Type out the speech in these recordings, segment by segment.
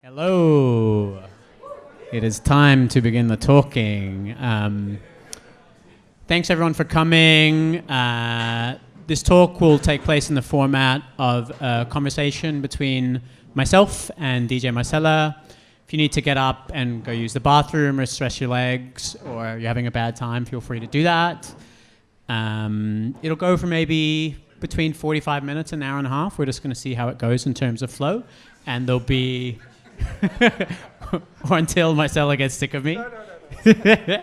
Hello. It is time to begin the talking. Thanks everyone for coming. This talk will take place in the format of a conversation between myself and DJ Marcelle. If you need to get up and go use the bathroom or stretch your legs, or you're having a bad time, feel free to do that. It'll go for maybe between 45 minutes and an hour and a half. We're just going to see how it goes in terms of flow. And there'll be... or until Marcelle gets sick of me. No.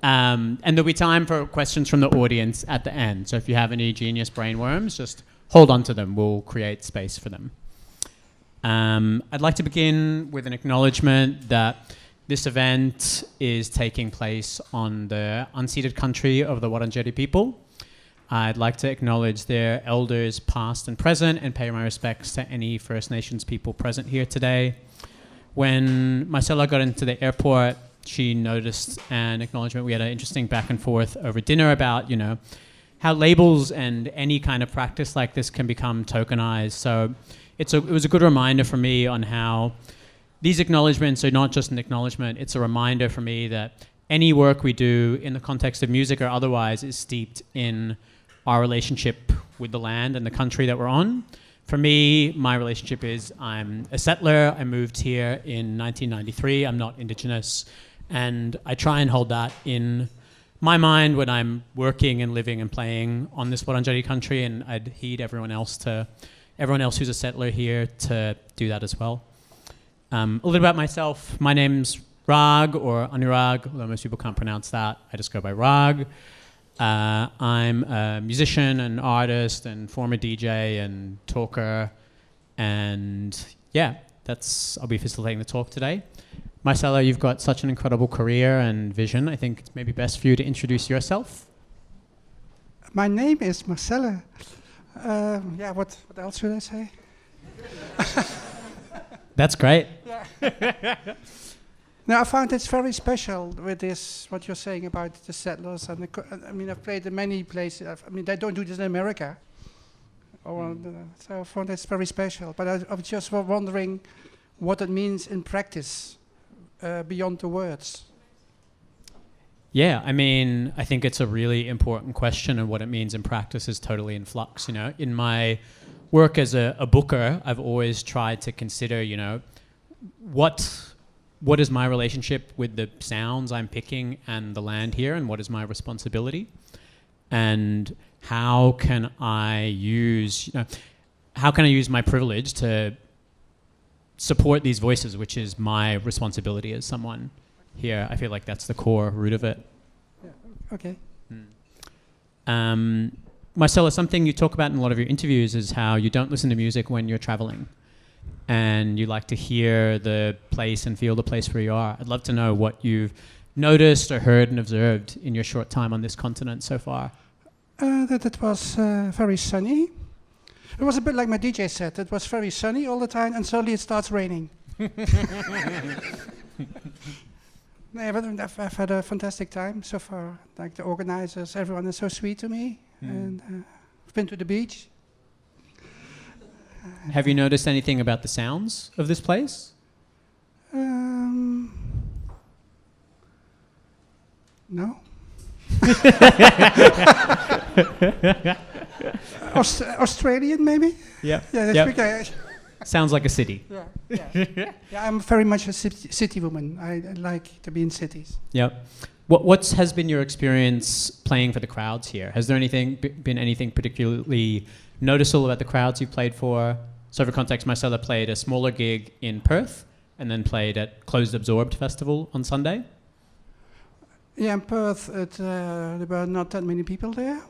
And there'll be time for questions from the audience at the end. So if you have any genius brainworms, just hold on to them. We'll create space for them. I'd like to begin with an acknowledgement that this event is taking place on the unceded country of the Wurundjeri people. I'd like to acknowledge their elders past and present and pay my respects to any First Nations people present here today. When Marcelle got into the airport, she noticed an acknowledgement. We had an interesting back and forth over dinner about, how labels and any kind of practice like this can become tokenized. So it was a good reminder for me on how these acknowledgements are not just an acknowledgement. It's a reminder for me that any work we do in the context of music or otherwise is steeped in our relationship with the land and the country that we're on. For me, my relationship is I'm a settler. I moved here in 1993. I'm not Indigenous. And I try and hold that in my mind when I'm working and living and playing on this Wurundjeri country. And I'd heed everyone else who's a settler here to do that as well. A little bit about myself. My name's Rag or Anuraag, although most people can't pronounce that. I just go by Rag. I'm a musician and artist and former DJ and talker. And yeah, I'll be facilitating the talk today. Marcelle, you've got such an incredible career and vision. I think it's maybe best for you to introduce yourself. My name is Marcelle. What else should I say? That's great. Yeah. Now, I found it's very special with this, what you're saying about the settlers. And I've played in many places. They don't do this in America. So I found it's very special. But I was just wondering what it means in practice beyond the words. Yeah, I think it's a really important question, and what it means in practice is totally in flux. In my work as a booker, I've always tried to consider, what is my relationship with the sounds I'm picking and the land here, and what is my responsibility, and how can I use my privilege to support these voices, which is my responsibility as someone here. I feel like that's the core root of it. Yeah. Okay. Marcelle, something you talk about in a lot of your interviews is how you don't listen to music when you're traveling, and you like to hear the place and feel the place where you are. I'd love to know what you've noticed or heard and observed in your short time on this continent so far. That it was very sunny. It was a bit like my DJ set. It was very sunny all the time, and suddenly it starts raining. But I've had a fantastic time so far. Like the organizers, everyone is so sweet to me. And I've been to the beach. Have you noticed anything about the sounds of this place? No. Australian, maybe? Yeah. Yeah, that's Sounds like a city. Yeah, I'm very much a city woman. I like to be in cities. Yep. What has been your experience playing for the crowds here? Has there been anything particularly noticeable about the crowds you've played for? So for context, Marcelle played a smaller gig in Perth and then played at Closed Absorbed Festival on Sunday. Yeah, in Perth, there were not that many people there.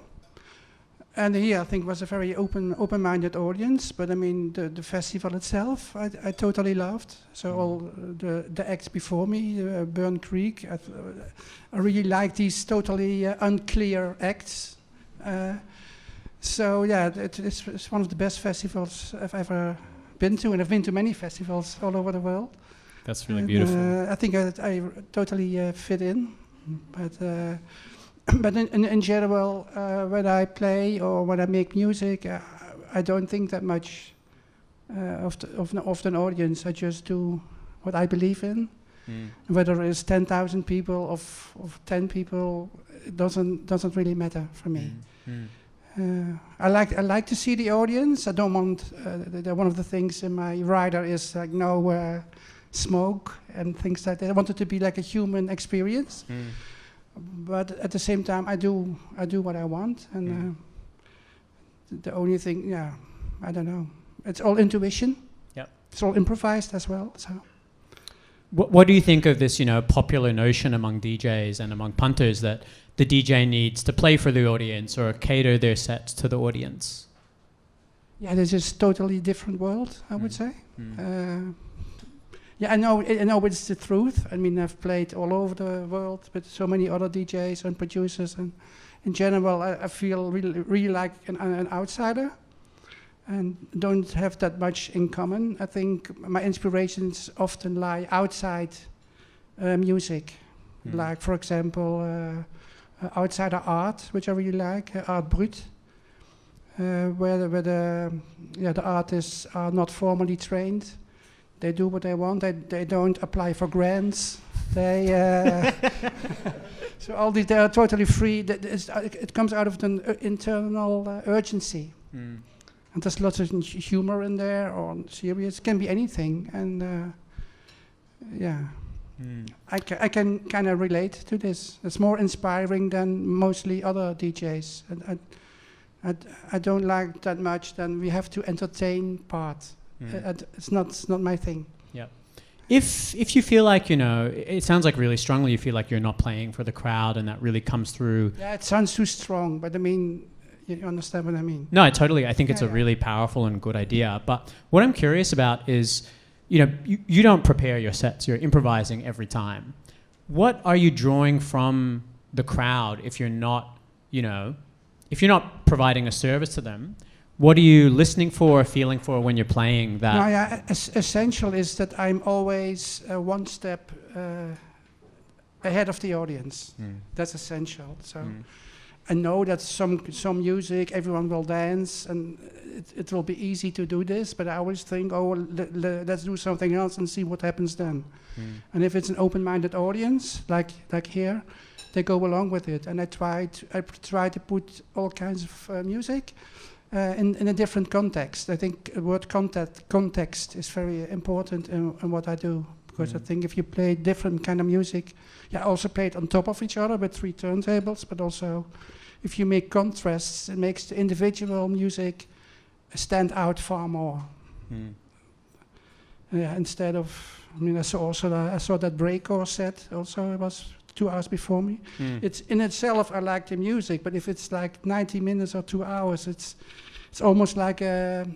And here, I think, was a very open-minded audience. But the festival itself, I totally loved. So all the acts before me, Burn Creek, I really like these totally unclear acts. So yeah, it's one of the best festivals I've ever been to, and I've been to many festivals all over the world. That's really beautiful. I think I totally fit in, but in general, when I play or when I make music, I don't think that much of an audience. I just do what I believe in. Whether it's 10,000 people of 10 people, it doesn't really matter for me. I like to see the audience. I don't want one of the things in my rider is like no smoke and things like that. I want it to be like a human experience. But at the same time, I do what I want, and the only thing, I don't know. It's all intuition. Yep. It's all improvised as well. So. What do you think of this, popular notion among DJs and among punters that the DJ needs to play for the audience or cater their sets to the audience? Yeah, this is totally different world, I would say. I know it's the truth. I mean, I've played all over the world with so many other DJs and producers, and in general, I feel really like an outsider. And don't have that much in common. I think my inspirations often lie outside music, like for example, outside art, which I really like, art brut, where the artists are not formally trained. They do what they want. They don't apply for grants. They so all these, they are totally free. It comes out of an internal urgency. And there's lots of humor in there, or serious. It can be anything, and I can kind of relate to this. It's more inspiring than mostly other DJs. And I don't like that much. Then we have to entertain part. It's not my thing. Yeah. If you feel like it sounds like really strongly you feel like you're not playing for the crowd, and that really comes through. Yeah, it sounds too strong, but I mean. You understand what I mean? No, I think it's a really powerful and good idea. But what I'm curious about is, you don't prepare your sets. You're improvising every time. What are you drawing from the crowd if you're not providing a service to them? What are you listening for or feeling for when you're playing that? No, essential is that I'm always one step ahead of the audience. That's essential. So. I know that some music, everyone will dance, and it will be easy to do this, but I always think, let's do something else and see what happens then. And if it's an open-minded audience, like here, they go along with it. And I try to put all kinds of music in a different context. I think the word context is very important in what I do. Because I think if you play different kind of music, I also play it on top of each other with 3 turntables, but also if you make contrasts, it makes the individual music stand out far more. Instead of, I saw that breakcore set also. It was 2 hours before me. It's in itself, I like the music, but if it's like 90 minutes or 2 hours, it's almost like a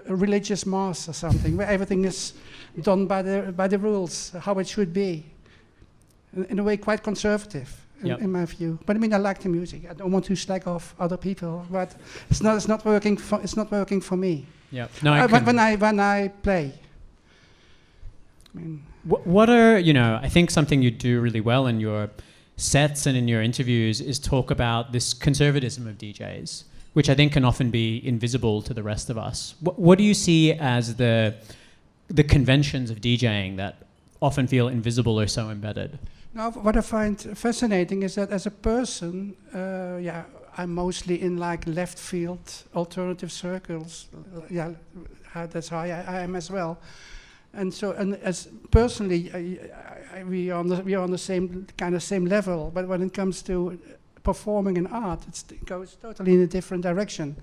religious mass or something, where everything is done by the rules, how it should be. In a way, quite conservative, in my view. But I like the music. I don't want to slag off other people, but it's not working for me. Yeah. No, when I play. What are I think something you do really well in your sets and in your interviews is talk about this conservatism of DJs, which I think can often be invisible to the rest of us. What do you see as the conventions of DJing that often feel invisible or so embedded? Now, what I find fascinating is that as a person, I'm mostly in like left field alternative circles. That's how I am as well. And so, and as personally, we are on the same level. But when it comes to performing in art, it goes totally in a different direction.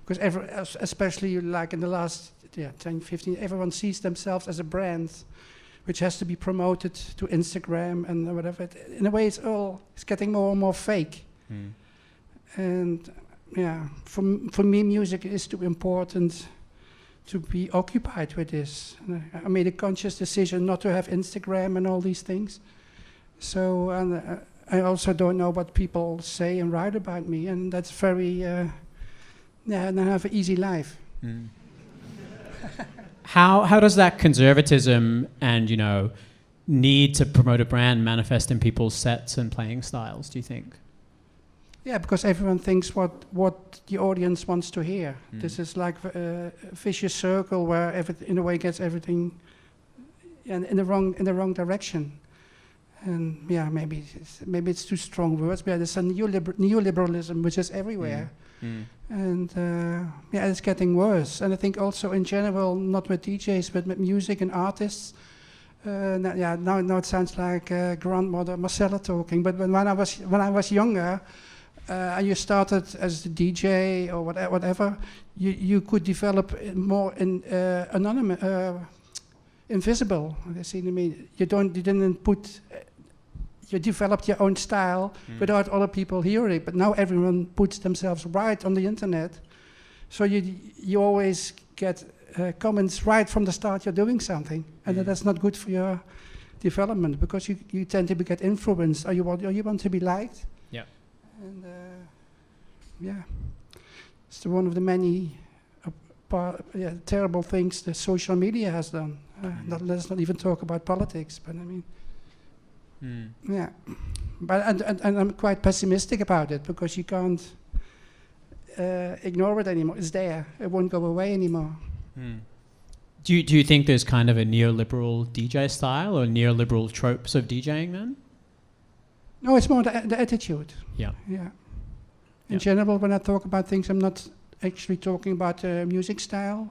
Because especially like in the last 10, 15, everyone sees themselves as a brand, which has to be promoted to Instagram and whatever. In a way, it's getting more and more fake. And for me, music is too important to be occupied with this. And I made a conscious decision not to have Instagram and all these things. So I also don't know what people say and write about me, and that's very. And I have an easy life. How does that conservatism and need to promote a brand manifest in people's sets and playing styles, do you think? Yeah, because everyone thinks what the audience wants to hear. This is like a vicious circle where in a way gets everything in the wrong direction. And yeah, maybe it's too strong words, but there's a neoliberalism which is everywhere. And yeah, it's getting worse. And I think also in general, not with DJs, but with music and artists. Now it sounds like grandmother Marcelle talking. But when I was younger, and you started as a DJ or whatever, you could develop more anonymous, invisible. You developed your own style without other people hearing it. But now everyone puts themselves right on the internet, so you always get comments right from the start. You're doing something, and that's not good for your development, because you tend to get influenced, or you want to be liked. Yeah. And yeah, it's one of the many terrible things that social media has done. Let's not even talk about politics, but I mean, yeah. But and I'm quite pessimistic about it, because you can't ignore it anymore. It's there. It won't go away anymore. Do you think there's kind of a neoliberal DJ style or neoliberal tropes of DJing then? No, it's more the attitude. Yeah. Yeah. In general, when I talk about things, I'm not actually talking about music style,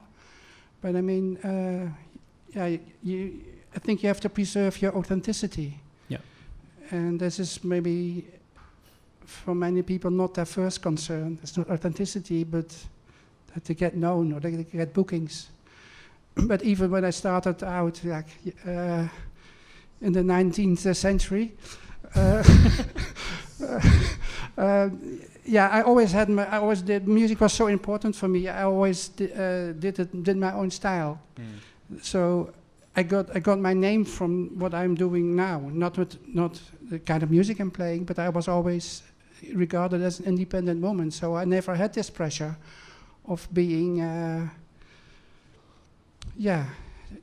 but I mean, I think you have to preserve your authenticity. Yeah. And this is maybe for many people not their first concern. It's not authenticity, but that they get known or they get bookings. But even when I started out, like in the 19th century. I always did. Music was so important for me. I always did my own style. So I got my name from what I'm doing now. Not the kind of music I'm playing, but I was always regarded as an independent woman. So I never had this pressure of being,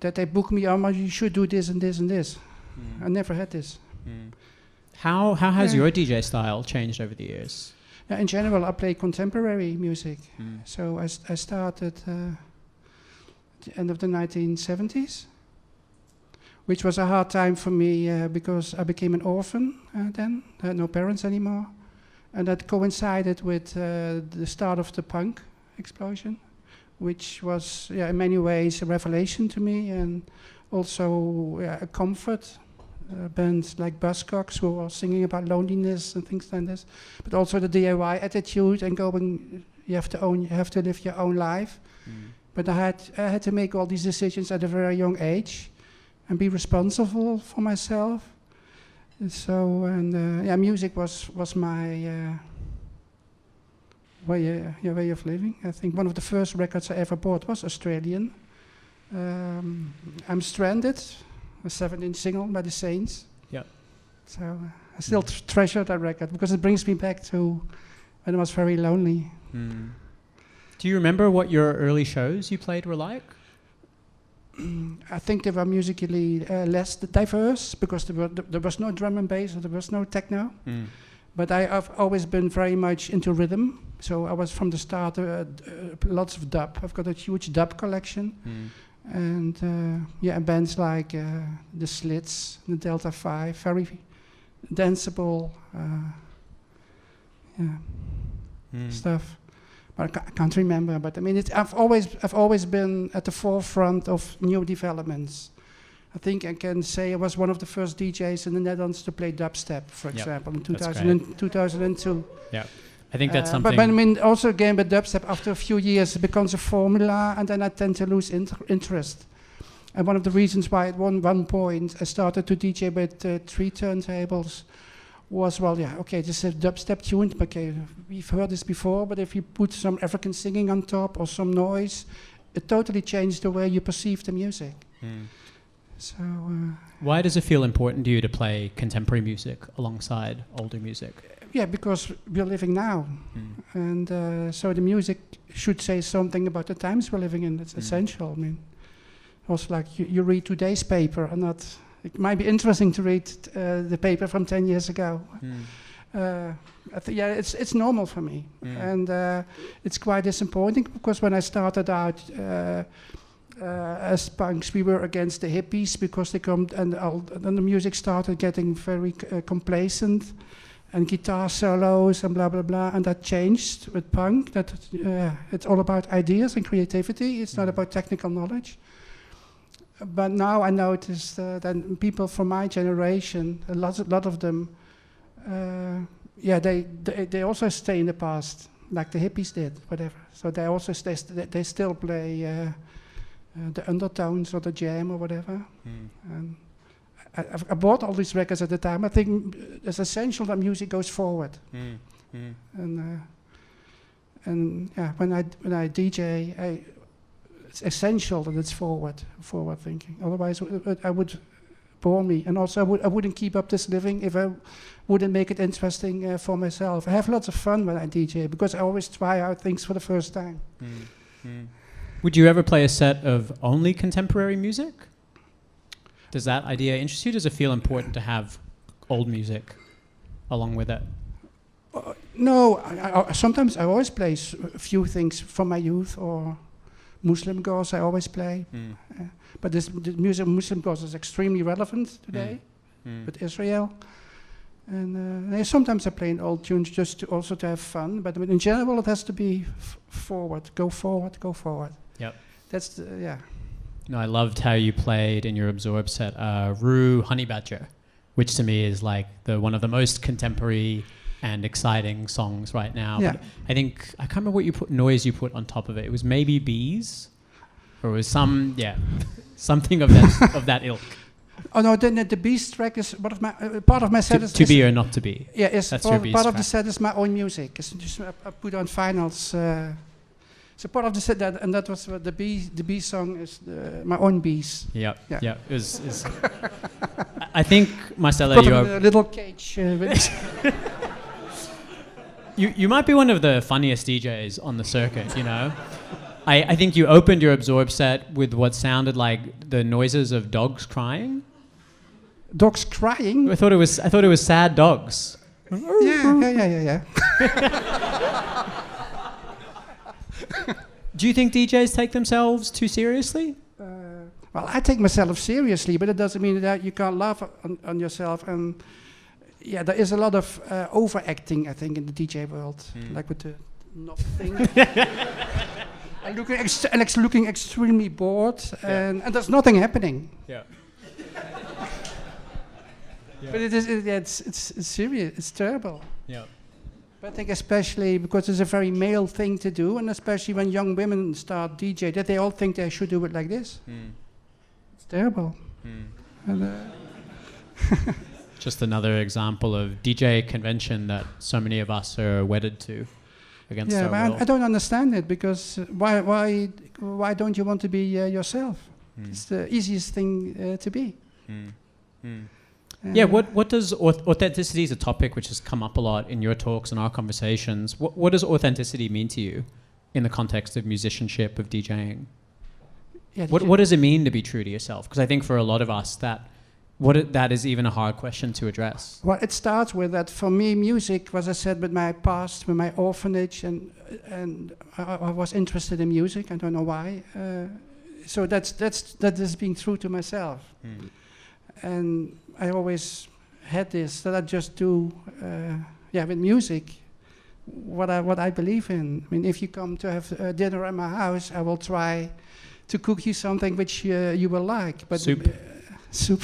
that they book me on. You should do this and this and this. I never had this. How has your DJ style changed over the years? In general, I play contemporary music. So I started at the end of the 1970s, which was a hard time for me because I became an orphan then. I had no parents anymore. And that coincided with the start of the punk explosion, which was in many ways a revelation to me, and also a comfort. Bands like Buzzcocks who are singing about loneliness and things like this, but also the DIY attitude and going. You have to live your own life. But I had to make all these decisions at a very young age, and be responsible for myself. And so music was my way of living. I think one of the first records I ever bought was Australian. I'm Stranded. A 7-inch single by the Saints. Yeah. So I still treasure that record because it brings me back to when I was very lonely. Do you remember what your early shows you played were like? I think they were musically less diverse because there was no drum and bass, or there was no techno. But I've always been very much into rhythm. So I was from the start lots of dub. I've got a huge dub collection. And bands like the Slits, the Delta 5, very danceable stuff. But I can't remember. But I mean, I've always been at the forefront of new developments. I think I can say I was one of the first DJs in the Netherlands to play dubstep, for example, in 2002. Yeah. I think that's something. But I mean, also again with dubstep, after a few years, it becomes a formula, and then I tend to lose interest. And one of the reasons why at one point I started to DJ with 3 turntables was, this is a dubstep tune. Okay, we've heard this before, but if you put some African singing on top or some noise, it totally changed the way you perceive the music. So. Why does it feel important to you to play contemporary music alongside older music? Yeah, because we're living now. And so the music should say something about the times we're living in. It's essential. I mean, also like you read today's paper, and not. It might be interesting to read the paper from 10 years ago. it's normal for me, and it's quite disappointing because when I started out as punks, we were against the hippies because they come and then the music started getting very complacent, and guitar solos and blah blah blah, and that changed with punk. That it's all about ideas and creativity. It's not about technical knowledge. But now I notice that people from my generation, a lot of them, they also stay in the past, like the hippies did, whatever. So they also they still play the undertones or the jam or whatever. And I bought all these records at the time. I think it's essential that music goes forward. And when I DJ, it's essential that it's forward thinking. Otherwise, I would bore me, and also I wouldn't keep up this living if I wouldn't make it interesting for myself. I have lots of fun when I DJ because I always try out things for the first time. Would you ever play a set of only contemporary music? Does that idea interest you? Does it feel important to have old music along with it? No, sometimes I always play a few things from my youth, or Muslim girls I always play. But the music of Muslim girls is extremely relevant today with Israel. And sometimes I play in old tunes just to have fun. But in general, it has to be forward. Go forward, go forward. Yep. That's No, I loved how you played in your Absorb set Rue Honey Badger, which to me is like one of the most contemporary and exciting songs right now. Yeah. But I think, I can't remember what noise you put on top of it. It was maybe bees, or it was something of that ilk. Oh no, the Beast track is part of my set. To be or not to be. Yeah, That's your Beast part of track. the set is my own music. It's just I put on finals. So part of the set and that was the bee song is my own bees. Yeah. It was I I think Marcelle, put them you're in a little cage. You might be one of the funniest DJs on the circuit, you know. I think you opened your Absorb set with what sounded like the noises of dogs crying. Dogs crying? I thought it was sad dogs. Yeah. Do you think DJs take themselves too seriously? Well, I take myself seriously, but it doesn't mean that you can't laugh on yourself. And yeah, there is a lot of overacting, I think, in the DJ world, like with the knob thing. and looking extremely bored, and there's nothing happening. Yeah. But it's serious. It's terrible. Yeah. But I think especially because it's a very male thing to do, and especially when young women start DJ, that they all think they should do it like this. It's terrible. And, just another example of DJ convention that so many of us are wedded to against our will. I don't understand it, because why don't you want to be yourself? It's the easiest thing to be. Yeah, what does authenticity is a topic which has come up a lot in your talks and our conversations. What does authenticity mean to you in the context of musicianship, of DJing? Yeah, What does it mean to be true to yourself? Because I think for a lot of us that is even a hard question to address. Well, it starts with that. For me, music was, I said, with my past, with my orphanage, and I was interested in music. I don't know why. So that is being true to myself. And I always had this, that I just do, with music, what I believe in. I mean, if you come to have dinner at my house, I will try to cook you something which you will like. But soup. Soup.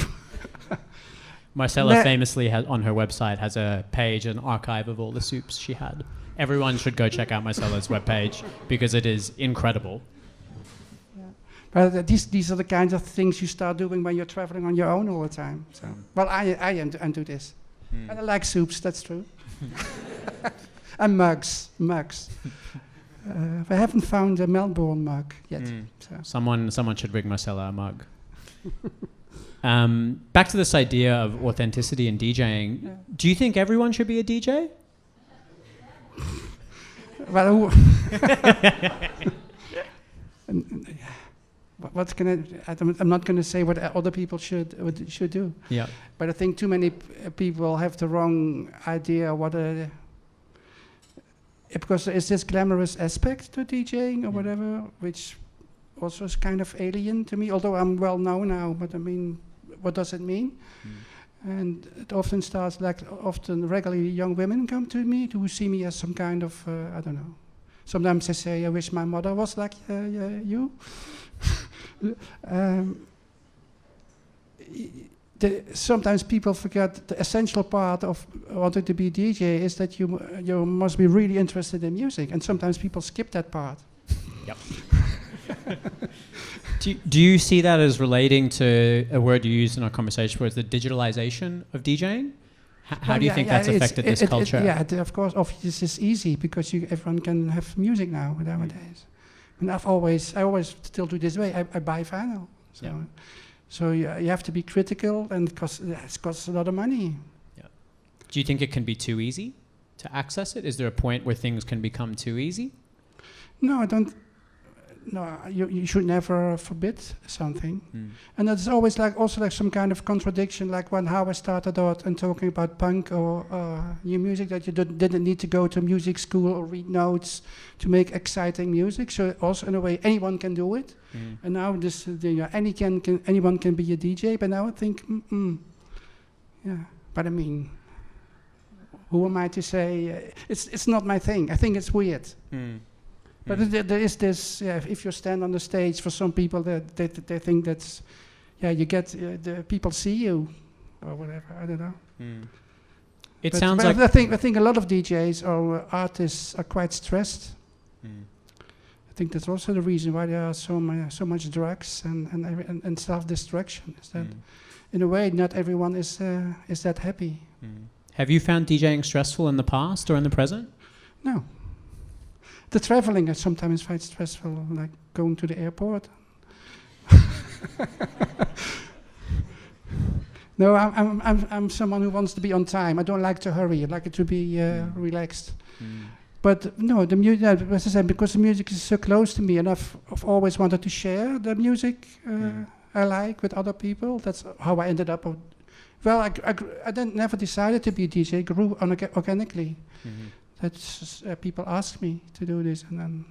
Marcella famously on her website has a page, an archive of all the soups she had. Everyone should go check out Marcella's webpage because it is incredible. But these are the kinds of things you start doing when you're traveling on your own all the time. So, well, I do this. And I like soups, that's true. And mugs. I haven't found a Melbourne mug yet. So. Someone should bring Marcella a mug. Back to this idea of authenticity in DJing. Yeah. Do you think everyone should be a DJ? Well, What can I'm not going to say what other people should do. Yeah. But I think too many people have the wrong idea what because there is this glamorous aspect to DJing or whatever, which also is kind of alien to me. Although I'm well known now, but I mean, what does it mean? And it often starts often regularly young women come to me to see me as some kind of I don't know. Sometimes they say, I wish my mother was like you. Sometimes people forget the essential part of wanting to be a DJ is that you must be really interested in music, and sometimes people skip that part. Yep. Do you see that as relating to a word you used in our conversation, where it's the digitalization of DJing? How do you think that's affected this culture? Of course, this is easy because everyone can have music nowadays. And I always still do this way. I buy vinyl. So you have to be critical, and it costs a lot of money. Yeah. Do you think it can be too easy to access it? Is there a point where things can become too easy? No, I don't. No, you should never forbid something. And that's always also like some kind of contradiction, like how I started out and talking about punk or new music, that you didn't need to go to music school or read notes to make exciting music. So also in a way, anyone can do it. And now anyone can be a DJ. But now I think, yeah. But I mean, who am I to say? It's not my thing. I think it's weird. But there is this, if you stand on the stage, for some people they think that's, you get, the people see you, or whatever, I don't know. It sounds like... I think a lot of DJs or artists are quite stressed. I think that's also the reason why there are so much drugs and self-destruction, is that in a way not everyone is that happy. Have you found DJing stressful in the past or in the present? No. The traveling is sometimes quite stressful, like going to the airport. No, I'm someone who wants to be on time. I don't like to hurry. I like it to be relaxed. But no, the music, as I said, because the music is so close to me, and I've always wanted to share the music I like with other people. That's how I ended up. Well, I never decided to be a DJ. It grew organically. That's people asked me to do this, and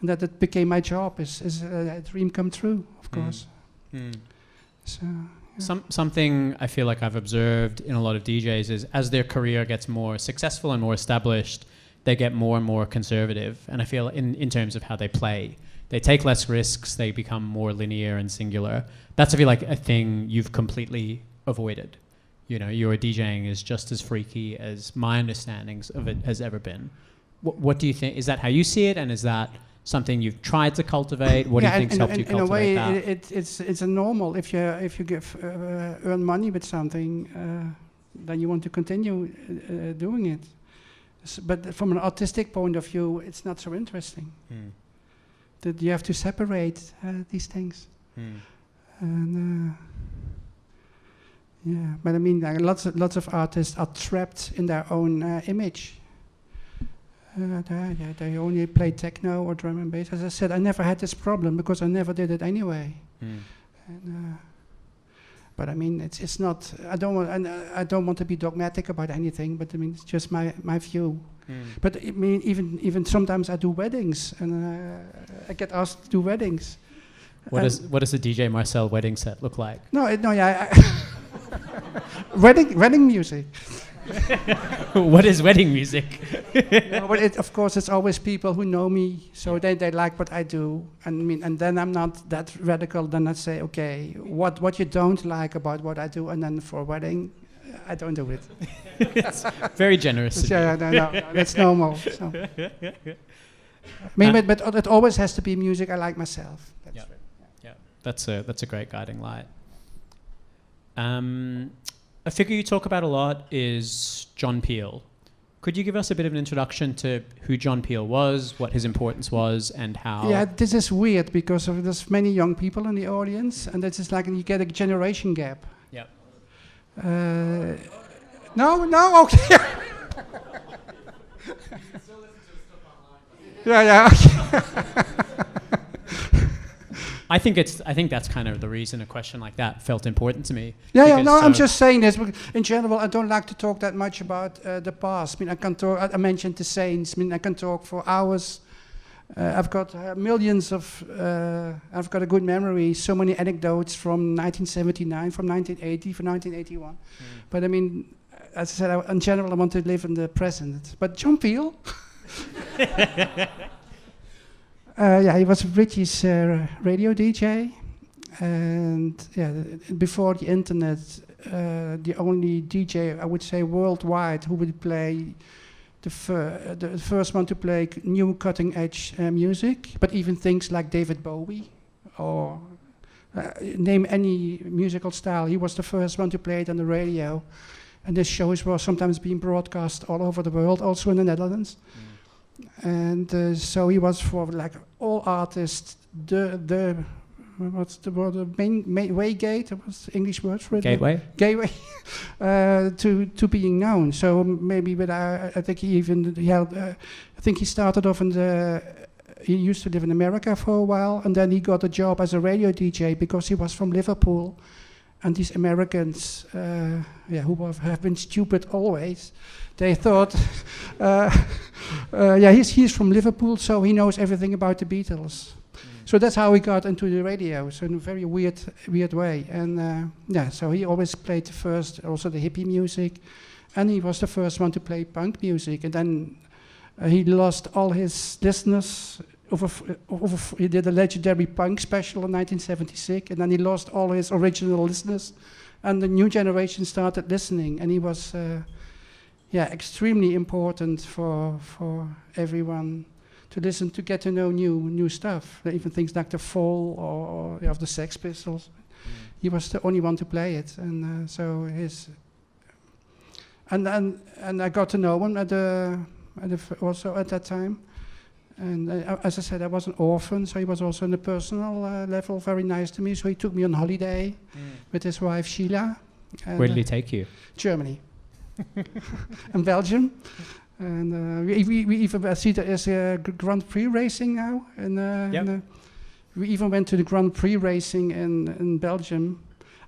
that it became my job. Is a dream come true, of course. So something I feel like I've observed in a lot of DJs is as their career gets more successful and more established, they get more and more conservative. And I feel in terms of how they play, they take less risks. They become more linear and singular. That's I feel like a thing you've completely avoided. You know, your DJing is just as freaky as my understandings of it has ever been. What do you think? Is that how you see it? And is that something you've tried to cultivate? What do you think's helped you cultivate that? In a way, it's a normal. If you earn money with something, then you want to continue doing it. But from an artistic point of view, it's not so interesting. That you have to separate these things. And yeah, but I mean, lots of artists are trapped in their own image. They only play techno or drum and bass. As I said, I never had this problem because I never did it anyway. But I mean, it's not. I don't want to be dogmatic about anything. But I mean, it's just my view. But I mean, even sometimes I do weddings, and I get asked to do weddings. What does a DJ Marcelle wedding set look like? Wedding music. What is wedding music? But of course, it's always people who know me, so they like what I do. And then I'm not that radical. Then I say, okay, what you don't like about what I do, and then for a wedding, I don't do it. It's very generous. No, that's normal. So. But it always has to be music I like myself. That's right. Yeah, that's a great guiding light. A figure you talk about a lot is John Peel. Could you give us a bit of an introduction to who John Peel was, what his importance was, and how... Yeah, this is weird because there's many young people in the audience, and it's like you get a generation gap. Yeah. No, okay. Yeah, okay. I think that's kind of the reason a question like that felt important to me. Yeah. No, I'm just saying this. In general, I don't like to talk that much about the past. I mean, I can talk. I mentioned the saints. I mean, I can talk for hours. I've got millions of. I've got a good memory. So many anecdotes from 1979, from 1980, from 1981. But I mean, as I said, in general, I want to live in the present. But John Peel. He was a British radio DJ, and before the internet, the only DJ I would say worldwide who would play the first one to play new cutting-edge music, but even things like David Bowie or name any musical style, he was the first one to play it on the radio, and the shows were sometimes being broadcast all over the world, also in the Netherlands. And so he was for like all artists what's the word, the main waygate, what's the English word for it? Gateway to being known. So maybe I think he started off he used to live in America for a while, and then he got a job as a radio DJ because he was from Liverpool. And these Americans, who have been stupid always, they thought, he's from Liverpool, so he knows everything about the Beatles. So that's how he got into the radio, so in a very weird way. And so he always played the first, also the hippie music, and he was the first one to play punk music. And then he lost all his listeners. He did a legendary punk special in 1976, and then he lost all his original listeners, and the new generation started listening, and he was extremely important for everyone to listen, to get to know new stuff, even things like the Fall or of the Sex Pistols. He was the only one to play it, and and I got to know him also at that time. And as I said, I was an orphan, so he was also on a personal level very nice to me. So he took me on holiday with his wife Sheila. Where did he take you? Germany and Belgium. And we even see there's a Grand Prix racing now. And we even went to the Grand Prix racing in Belgium.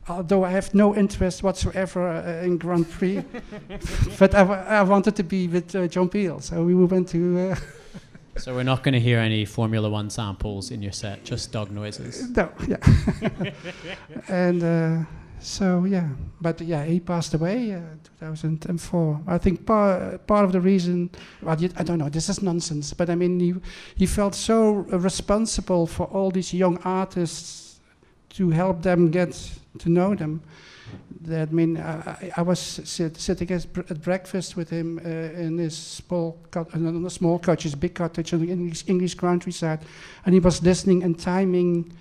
Although I have no interest whatsoever in Grand Prix, but I wanted to be with John Peel, so we went to. So we're not going to hear any Formula One samples in your set, just dog noises. No, yeah. And but he passed away 2004. I think part of the reason, I don't know, this is nonsense, but I mean, he felt so responsible for all these young artists to help them get to know them. That I was sitting at breakfast with him in his small cottage, big cottage in the English countryside, and he was listening and timing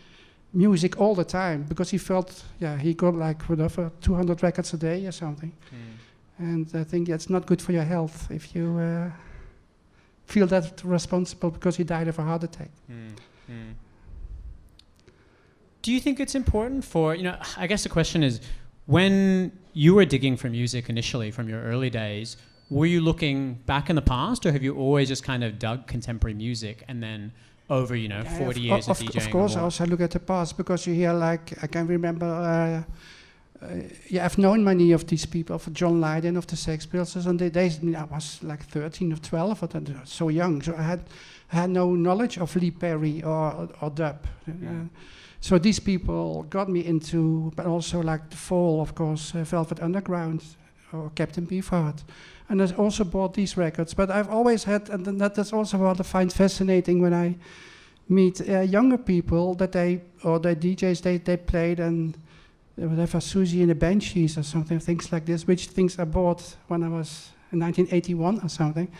music all the time because he felt, he got like whatever 200 records a day or something, and I think that's not good for your health if you feel that responsible because he died of a heart attack. Do you think it's important for, I guess the question is, when you were digging for music initially from your early days, were you looking back in the past, or have you always just kind of dug contemporary music and then over, 40 years of DJing? Of course, I also look at the past because you hear I can remember, I've known many of these people, of John Lydon, of the Sex Pistols, and I was like 13 or 12, or so young, so I had no knowledge of Lee Perry or dub. So these people got me into, but also like the Fall, of course, Velvet Underground or Captain Beefheart. And I also bought these records. But I've always had, and that's also what I find fascinating when I meet younger people, that the DJs, they played, and they would have a Susie and the Banshees or something, things like this, which things I bought when I was in 1981 or something.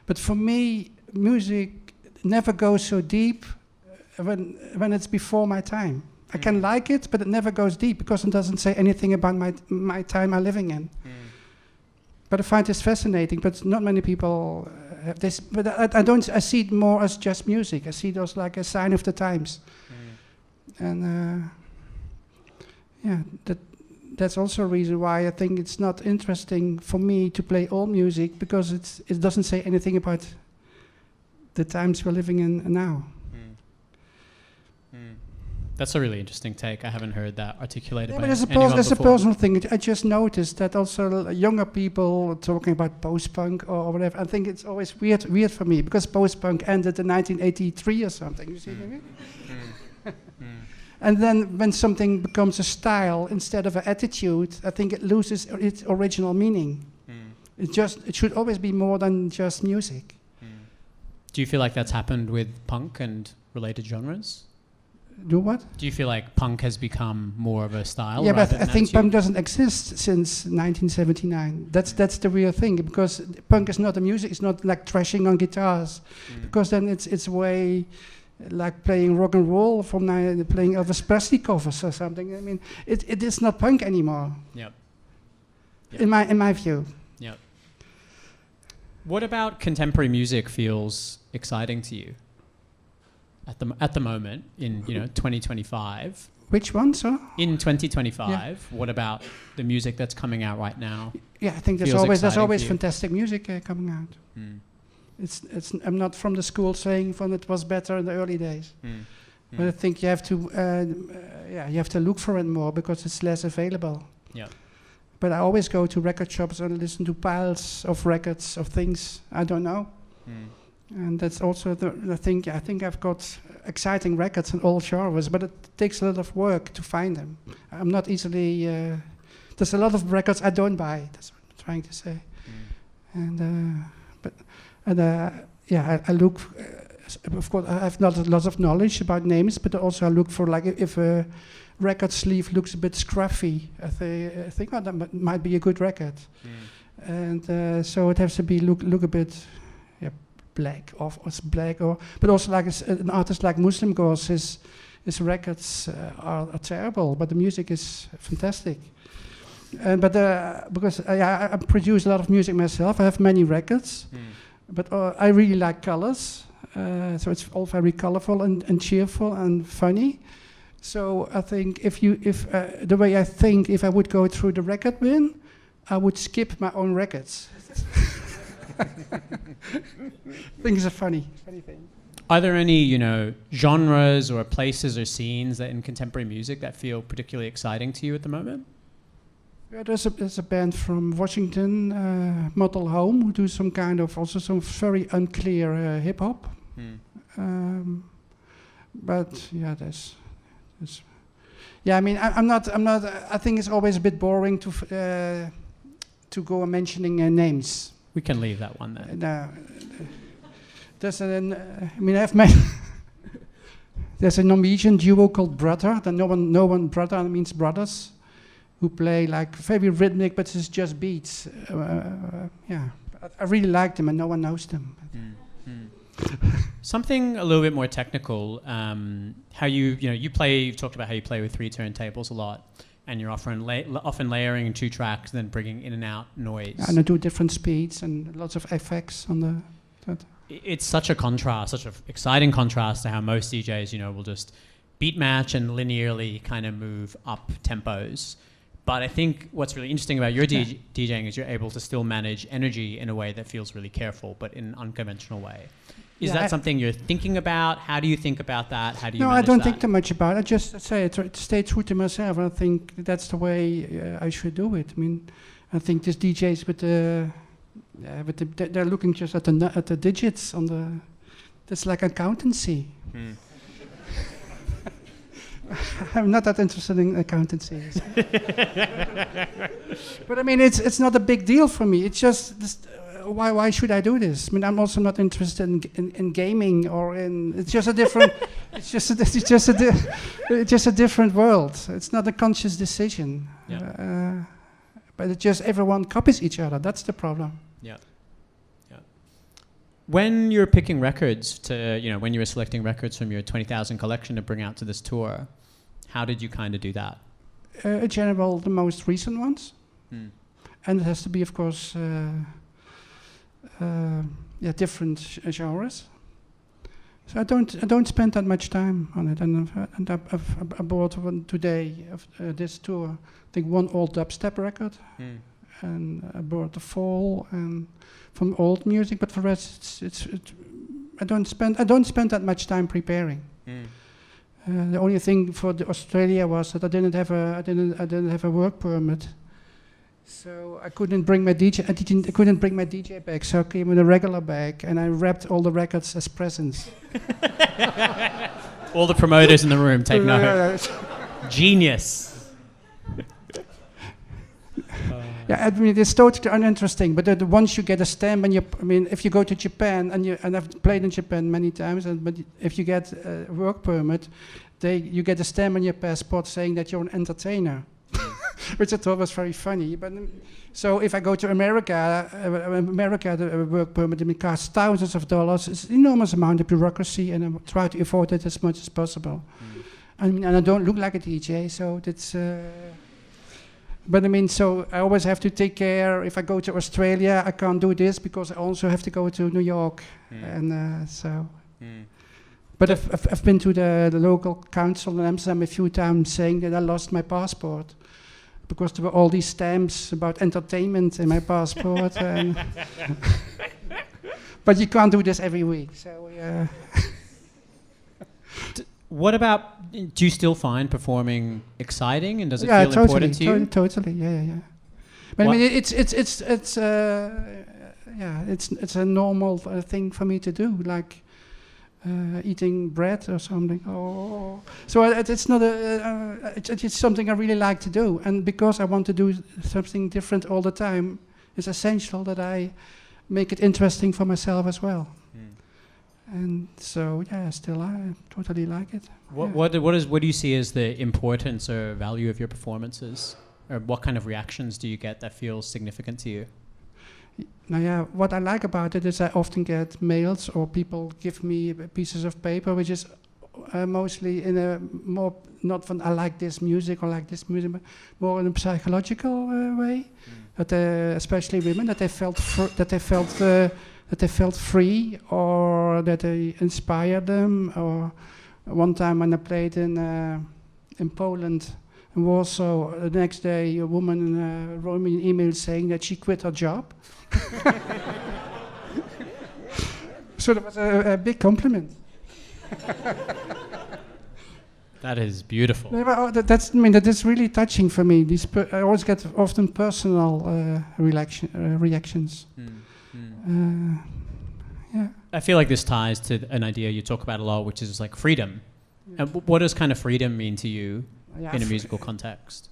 But for me, music never goes so deep when it's before my time. I can like it, but it never goes deep because it doesn't say anything about my time I'm living in. But I find this fascinating, but not many people have this. But I see it more as just music. I see it as like a sign of the times. And that's also a reason why I think it's not interesting for me to play old music, because it doesn't say anything about the times we're living in now. That's a really interesting take. I haven't heard that articulated by but as anyone a before. personal thing, I just noticed that also younger people talking about post-punk or whatever. I think it's always weird for me because post-punk ended in 1983 or something. You see what I mean? And then when something becomes a style instead of an attitude, I think it loses its original meaning. It should always be more than just music. Do you feel like that's happened with punk and related genres? Do what? Do you feel like punk has become more of a style? Yeah, rather but I than think attitude? punk doesn't exist since 1979. That's the real thing, because punk is not a music. It's not like thrashing on guitars, because then it's way like playing rock and roll from playing Elvis Presley covers or something. I mean, it is not punk anymore. Yep. In my view. Yep. What about contemporary music feels exciting to you at the moment in 2025? Which one, sir? In 2025, what about the music that's coming out right now? Yeah, I think there's Feels always exciting for you? fantastic music coming out. It's I'm not from the school saying it was better in the early days, but I think you have to look for it more because it's less available. Yeah. But I always go to record shops and listen to piles of records of things I don't know, and that's also the thing. I think I've got exciting records in all genres, but it takes a lot of work to find them. I'm not easily. There's a lot of records I don't buy. That's what I'm trying to say, I look. Of course, I have not lots of knowledge about names, but also I look for like if a record sleeve looks a bit scruffy, I think that might be a good record, and so it has to be look a bit black but also like an artist like Muslim Ghost, his records are terrible, but the music is fantastic. Because I produce a lot of music myself, I have many records, but I really like colors, so it's all very colorful and cheerful and funny. So I think if the way I think, if I would go through the record bin, I would skip my own records. I think it's a funny thing. Are there any, genres or places or scenes that in contemporary music that feel particularly exciting to you at the moment? Yeah, there's a band from Washington, Model Home, who do some very unclear hip hop. But yeah, there's. Yeah, I mean, I'm not. I think it's always a bit boring to go on mentioning names. We can leave that one then. There's I've met. There's a Norwegian duo called Brother. The no one Brother means brothers, who play like very rhythmic, but it's just beats. I really like them, and no one knows them. Something a little bit more technical. How you've talked about how you play with 3 turntables a lot, and you're often layering in 2 tracks, then bringing in and out noise. And I do different speeds and lots of effects on that. It's such a contrast, such an exciting contrast to how most DJs, will just beat match and linearly kind of move up tempos. But I think what's really interesting about your DJing is you're able to still manage energy in a way that feels really careful, but in an unconventional way. Is that something you're thinking about? How do you think about that? How do you manage that? No, I don't think too much about it. I just stay true to myself. I think that's the way I should do it. I mean, I think these DJs they're looking just at the digits on the. That's like accountancy. I'm not that interested in accountancy. But I mean, it's not a big deal for me. It's just this, why should I do this? I mean, I'm also not interested in gaming or in. It's just a different. it's just a different world. It's not a conscious decision. Yeah. But it's just everyone copies each other. That's the problem. Yeah. When you're picking records when you were selecting records from your 20,000 collection to bring out to this tour, how did you kind of do that? In general, the most recent ones. And it has to be, of course, different genres. So I don't spend that much time on it. And I bought one today of this tour. I think one old dubstep record, and I bought the Fall and from old music. But for the rest, I don't spend that much time preparing. The only thing for Australia was that I didn't have a work permit, so I couldn't bring my DJ. I couldn't bring my DJ bag, so I came with a regular bag, and I wrapped all the records as presents. All the promoters in the room take note. Genius. Yeah, I mean, it's totally uninteresting. But once you get a stamp, and if you go to Japan, and I've played in Japan many times, but if you get a work permit, you get a stamp on your passport saying that you're an entertainer, which I thought was very funny. But so if I go to America, the work permit costs thousands of dollars. It's an enormous amount of bureaucracy, and I try to avoid it as much as possible. And I don't look like a DJ, so that's. But so I always have to take care. If I go to Australia, I can't do this because I also have to go to New York, and so. But I've been to the local council in Amsterdam a few times, saying that I lost my passport because there were all these stamps about entertainment in my passport. But you can't do this every week, so. What about, do you still find performing exciting, and does it feel totally, important to you? Totally, yeah. But it's a normal thing for me to do, like eating bread or something. So it's not it's something I really like to do, and because I want to do something different all the time, it's essential that I make it interesting for myself as well. And so, still I totally like it. What do you see as the importance or value of your performances? Or what kind of reactions do you get that feel significant to you? Now, what I like about it is I often get mails or people give me pieces of paper, which is mostly in a more, not from I like this music or like this music, but more in a psychological way. That especially women, that they felt free, or that they inspired them. Or one time when I played in Poland, in Warsaw, the next day a woman wrote me an email saying that she quit her job. So that was a big compliment. That is beautiful. That is really touching for me. I always get often personal reactions. I feel like this ties to an idea you talk about a lot, which is like freedom. And what does kind of freedom mean to you in a musical context?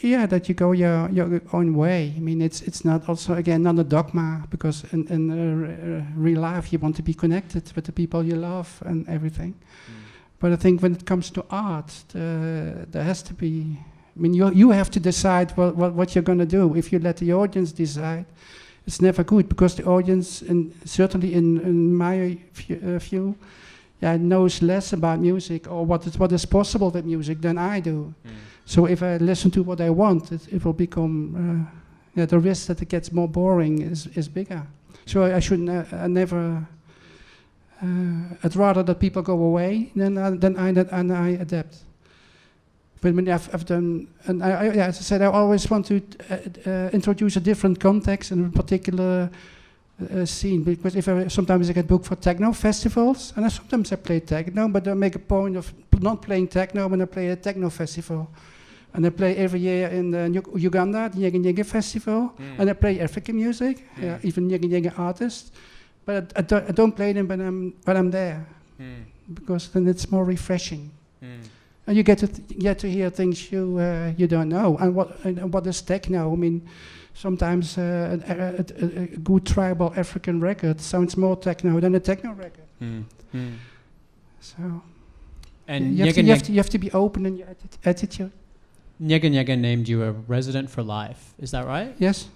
Yeah, that you go your own way. It's not also, again, not a dogma, because in real life you want to be connected with the people you love and everything. But I think when it comes to art, there has to be. You have to decide what you're going to do. If you let the audience decide, it's never good, because the audience, and certainly in my view, knows less about music or what is possible with music than I do. So if I listen to what I want, it will become the risk that it gets more boring is bigger. So I should never. I'd rather that people go away than I adapt. But when I've done, and as I said, I always want to introduce a different context in a particular scene. Because sometimes I get booked for techno festivals, and sometimes I play techno, but I make a point of not playing techno when I play a techno festival. And I play every year in Uganda, the Nyege Nyege Festival, and I play African music, even Nyege Nyege artists. But I don't play them when I'm there, because then it's more refreshing. And you get to hear things you don't know. And what is techno? Sometimes a good tribal African record sounds more techno than a techno record. So, and you have to be open in your attitude. Nyege Nyege named you a resident for life. Is that right? Yes.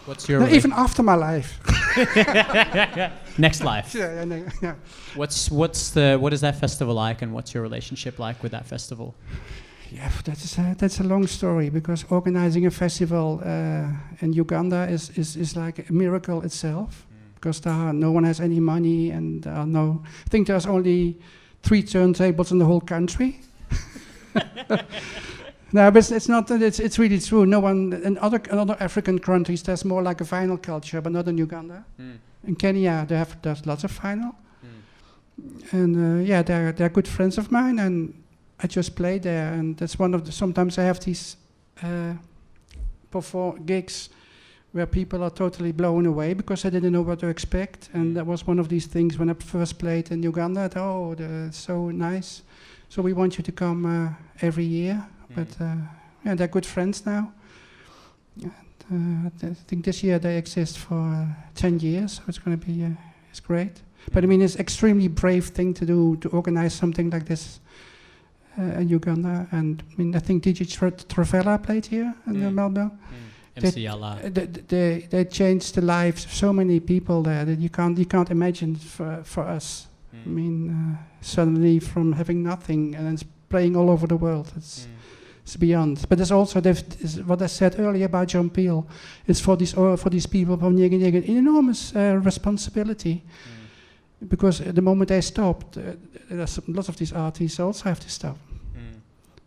What's your even after my life? Next life. Yeah. What is that festival like, and what's your relationship like with that festival? Yeah, that's a long story, because organizing a festival in Uganda is like a miracle itself, because no one has any money, and I think there's only 3 turntables in the whole country. No, but it's not. It's really true. No one in other African countries, there's more like a vinyl culture, but not in Uganda. In Kenya, there's lots of vinyl, and they're good friends of mine, and I just play there, and that's one of the. Sometimes I have these gigs where people are totally blown away because I didn't know what to expect, and that was one of these things when I first played in Uganda. I thought, it's so nice. So we want you to come every year, but they're good friends now. And, I think this year they exist for 10 years, so it's going to be it's great. But I mean, it's extremely brave thing to do to organize something like this in Uganda. And I mean, I think DJ Travella played here in Melbourne. They changed the lives of so many people there that you can't imagine for us. I mean, suddenly from having nothing and it's playing all over the world, it's beyond. But there's also what I said earlier about John Peel. It's for these people from an enormous responsibility, because the moment they stopped, lots of these artists also have to stop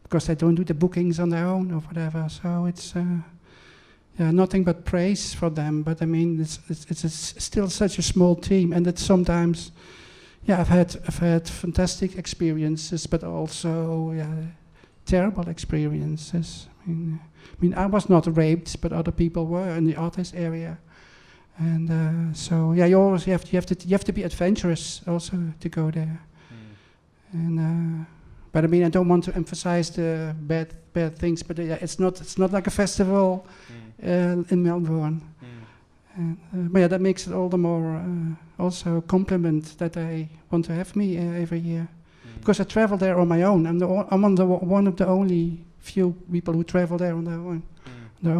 because they don't do the bookings on their own or whatever. So it's nothing but praise for them. But I mean, it's still such a small team, and that sometimes. Yeah, I've had fantastic experiences, but also terrible experiences. I mean, I was not raped, but other people were in the artist area, and so you have to be adventurous also to go there. And but I mean, I don't want to emphasize the bad things, but it's not like a festival in Melbourne. But that makes it all the more also a compliment that they want to have me every year, because I travel there on my own. I'm one of the only few people who travel there on their own.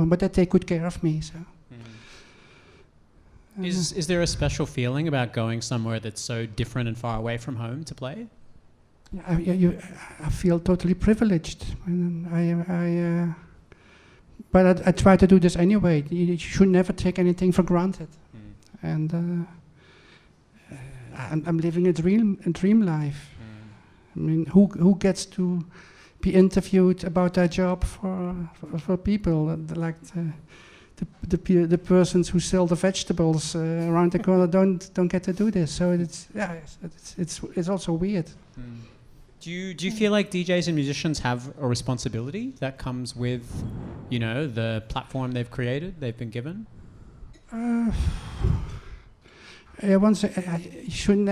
But they take good care of me. So. Is there a special feeling about going somewhere that's so different and far away from home to play? I feel totally privileged, and but I try to do this anyway. You should never take anything for granted. And I'm living a dream life. I mean, who gets to be interviewed about their job for people like the persons who sell the vegetables around the corner don't get to do this. So it's also weird. Do you feel like DJs and musicians have a responsibility that comes with, the platform they've created, they've been given? You shouldn't.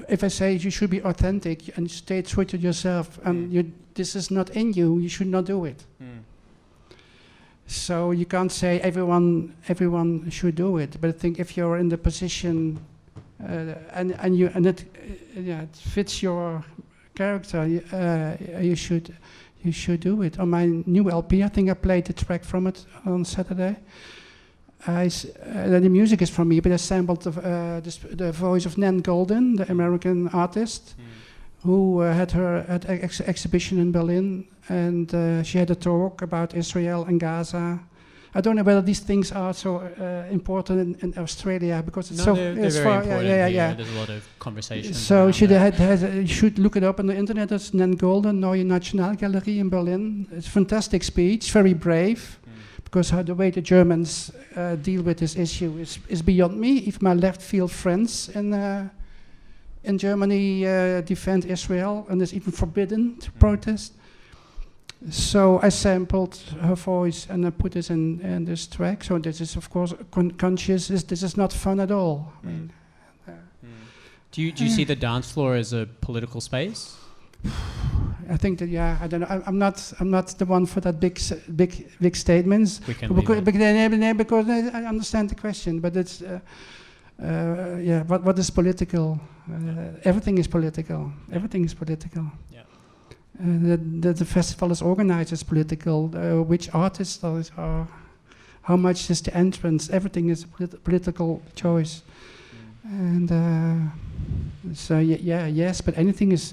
If I say you should be authentic and stay true to yourself, and this is not in you, you should not do it. So you can't say everyone should do it. But I think if you're in the position and it fits your character, you should do it. On my new LP, I think I played the track from it on Saturday. The music is from me, but I sampled the voice of Nan Golden, the American artist, who had her exhibition in Berlin, and she had a talk about Israel and Gaza. I don't know whether these things are so important in Australia, because it's they're very important. There's a lot of conversations. So you should look it up on the internet. It's Nan Golden, Neue Nationalgalerie in Berlin. It's a fantastic speech, very brave, because the way the Germans deal with this issue is beyond me. If my left field friends in Germany defend Israel, and it's even forbidden to protest. So I sampled her voice and I put this in this track. So this is, of course, conscious. This is not fun at all. I mean, do you see the dance floor as a political space? I think that I don't know. I'm not the one for that big statements. Because I understand the question, but it's what is political? Everything is political. Everything is political. Yeah. The festival is organized as political. Which artists are? How much is the entrance? Everything is a political choice. And so yes, but anything is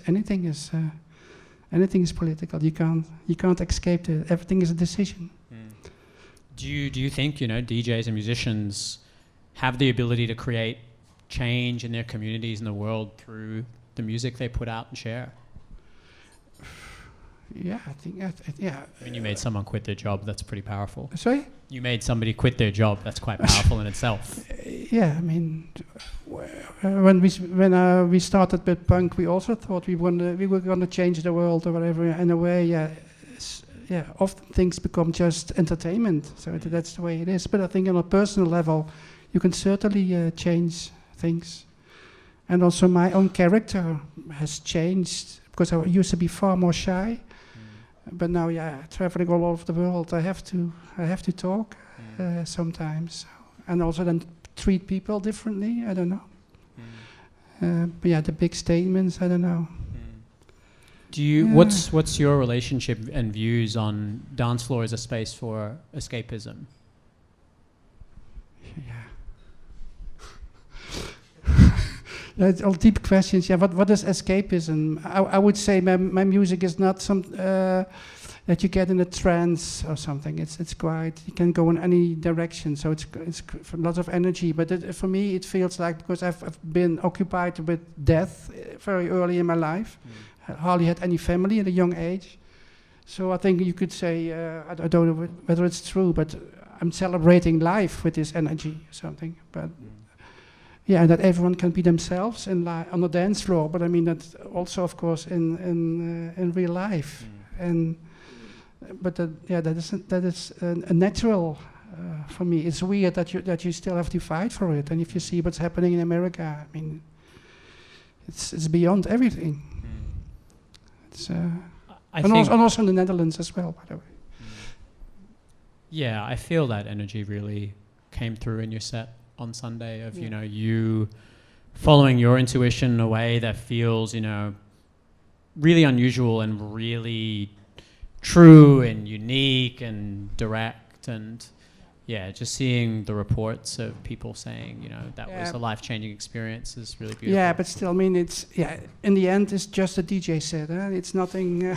political. You can't escape it. Everything is a decision. Do you think DJs and musicians have the ability to create change in their communities and the world through the music they put out and share? Yeah, I think. I mean, you made someone quit their job. That's pretty powerful. Sorry? You made somebody quit their job. That's quite powerful in itself. Yeah, I mean, when we started with punk, we also thought we were gonna change the world or whatever. In a way, often things become just entertainment. So that's the way it is. But I think on a personal level, you can certainly change things. And also my own character has changed because I used to be far more shy. But now, traveling all over the world, I have to talk sometimes, and also then treat people differently. I don't know. But the big statements, I don't know. Do you? What's your relationship and views on dance floor as a space for escapism? That's all deep questions. Yeah, what is escapism? I would say my music is not some that you get in a trance or something. It's quite, you can go in any direction. So it's lots of energy. But for me, it feels like, because I've been occupied with death very early in my life. I hardly had any family at a young age. So I think you could say, I don't know whether it's true, but I'm celebrating life with this energy or something. But and that everyone can be themselves on the dance floor. But I mean that also, of course, in real life. But that is a natural for me. It's weird that you still have to fight for it. And if you see what's happening in America, I mean, it's beyond everything. It's and also in the Netherlands as well, by the way. Yeah, I feel that energy really came through in your set on Sunday of, you following your intuition in a way that feels, really unusual and really true and unique and direct. And just seeing the reports of people saying, that was a life-changing experience is really beautiful. Yeah, but still, I mean, it's, in the end, it's just a DJ set, huh? It's nothing...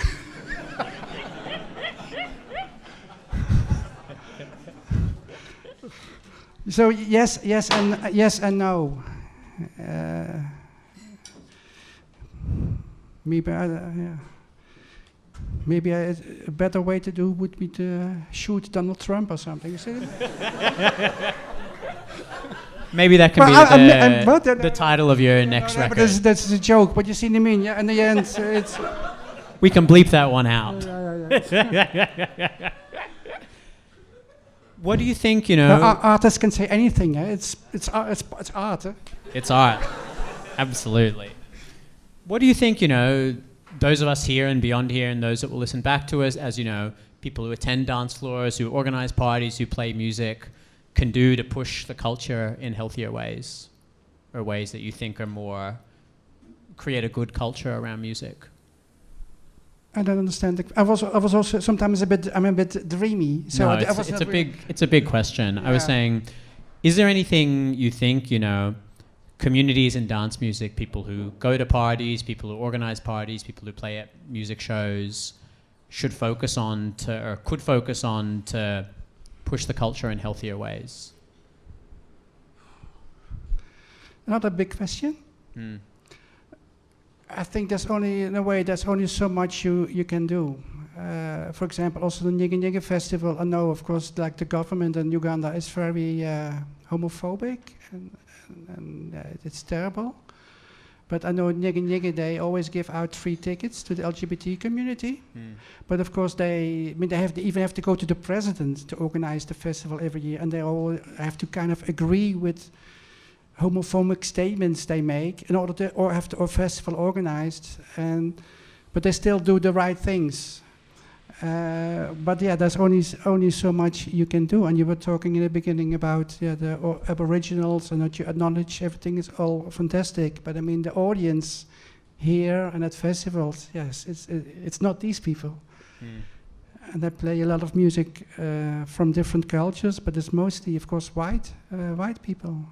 So yes and no. Maybe a better way to do would be to shoot Donald Trump or something. You see it? Maybe that can be the title of your next record. But that's a joke. But you see what I mean? Yeah. In the end, it's. We can bleep that one out. What do you think, artists can say anything, eh? It's art, eh? It's art, absolutely. What do you think, those of us here and beyond here and those that will listen back to us as, people who attend dance floors, who organize parties, who play music, can do to push the culture in healthier ways, or ways that you think are more, create a good culture around music? I don't understand. I was also sometimes I'm a bit dreamy. So no, it's a big question. Yeah. I was saying, is there anything you think, communities in dance music, people who go to parties, people who organize parties, people who play at music shows, should focus on or could focus on to push the culture in healthier ways? Another big question. I think there's only so much you can do. For example, also the Nyege Nyege Festival, I know, of course, like the government in Uganda is very homophobic and it's terrible. But I know Nyege Nyege, they always give out free tickets to the LGBT community. But of course they even have to go to the president to organize the festival every year, and they all have to kind of agree with homophobic statements they make in order to have the festival organized, but they still do the right things. But there's only so much you can do. And you were talking in the beginning about the Aboriginals, and that you acknowledge everything is all fantastic. But I mean, the audience here and at festivals, yes, it's not these people. And they play a lot of music from different cultures, but it's mostly, of course, white people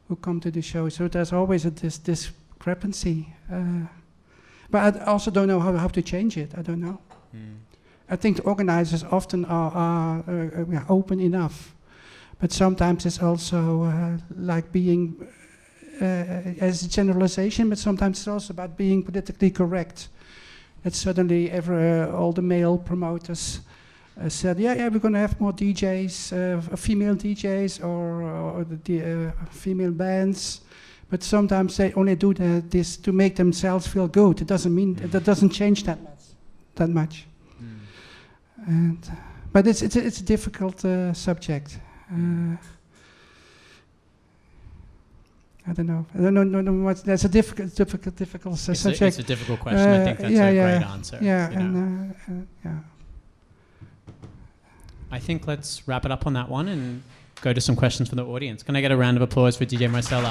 who come to the show. So there's always this discrepancy. But I also don't know how to change it. I don't know. I think the organizers often are open enough. But sometimes it's also like being, as a generalization, but sometimes it's also about being politically correct. That suddenly all the male promoters said, we're going to have more DJs, female DJs or the female bands. But sometimes they only do this to make themselves feel good. It doesn't mean that doesn't change that much. But it's a difficult subject. I don't know. That's a difficult subject. It's a difficult question. I think that's a great answer. Yeah. I think let's wrap it up on that one and go to some questions from the audience. Can I get a round of applause for DJ Marcelle?